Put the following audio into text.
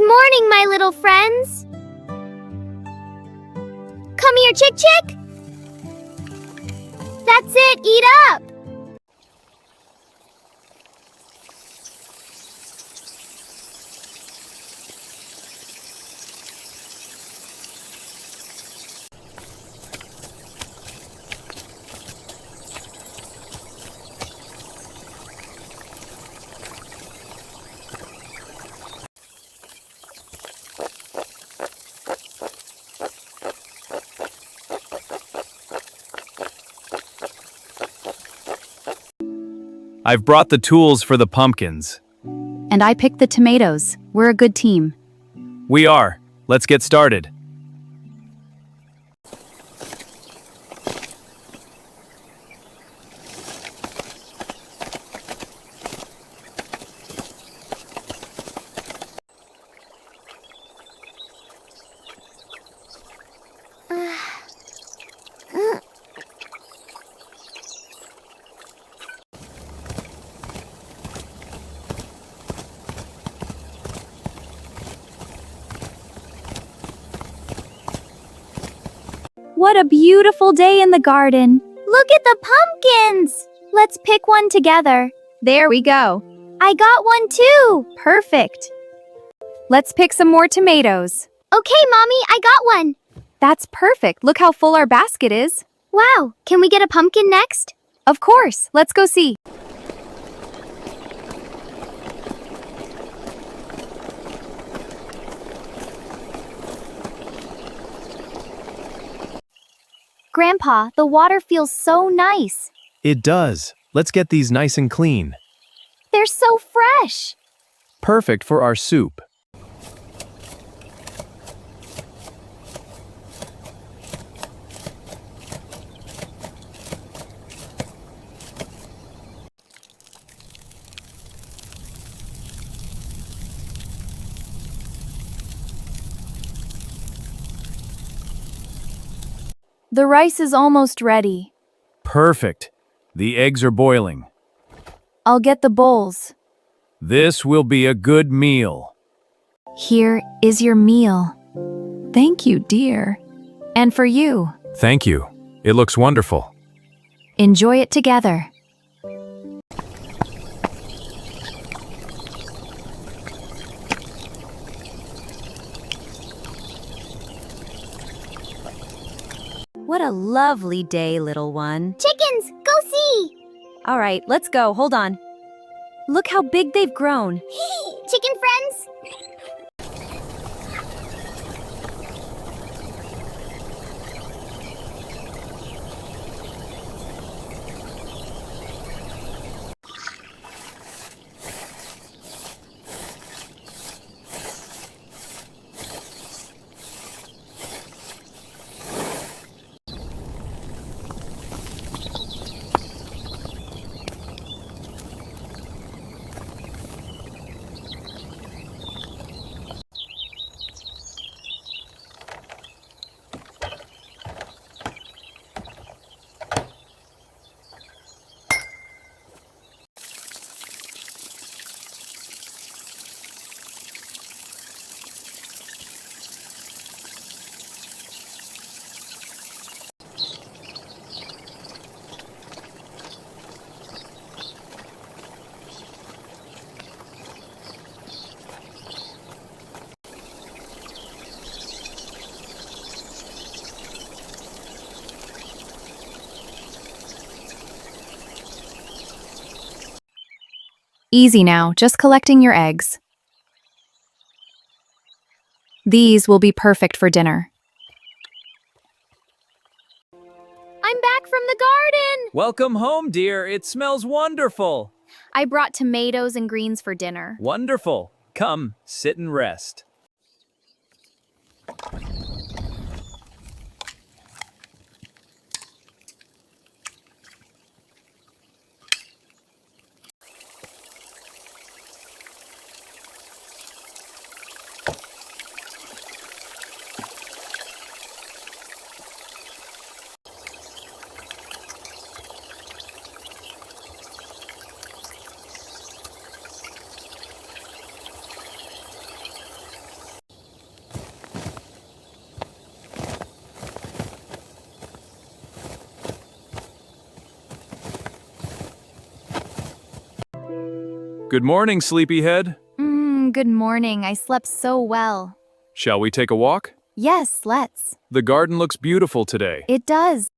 morning, my little friends. Come here, Chick Chick. That's it, eat up. I've brought the tools for the pumpkins. And I picked the tomatoes. We're a good team. We are. Let's get started. What a beautiful day in the garden. Look at the pumpkins. Let's pick one together. There we go. I got one too. Perfect. Let's pick some more tomatoes. Okay, Mommy, I got one. That's perfect. Look how full our basket is. Wow, can we get a pumpkin next? Of course. Let's go see. Grandpa, the water feels so nice. It does. Let's get these nice and clean. They're so fresh. Perfect for our soup. The rice is almost ready. Perfect. The eggs are boiling. I'll get the bowls. This will be a good meal. Here is your meal. Thank you, dear. And for you. Thank you. It looks wonderful. Enjoy it together. What a lovely day, little one. Chickens, go see. All right, let's go. Hold on. Look how big they've grown. Chicken friends? Easy now, just collecting your eggs. These will be perfect for dinner. I'm back from the garden. Welcome home, dear. It smells wonderful. I brought tomatoes and greens for dinner. Wonderful. Come, sit and rest. Good morning, sleepyhead. Good morning. I slept so well. Shall we take a walk? Yes, let's. The garden looks beautiful today. It does.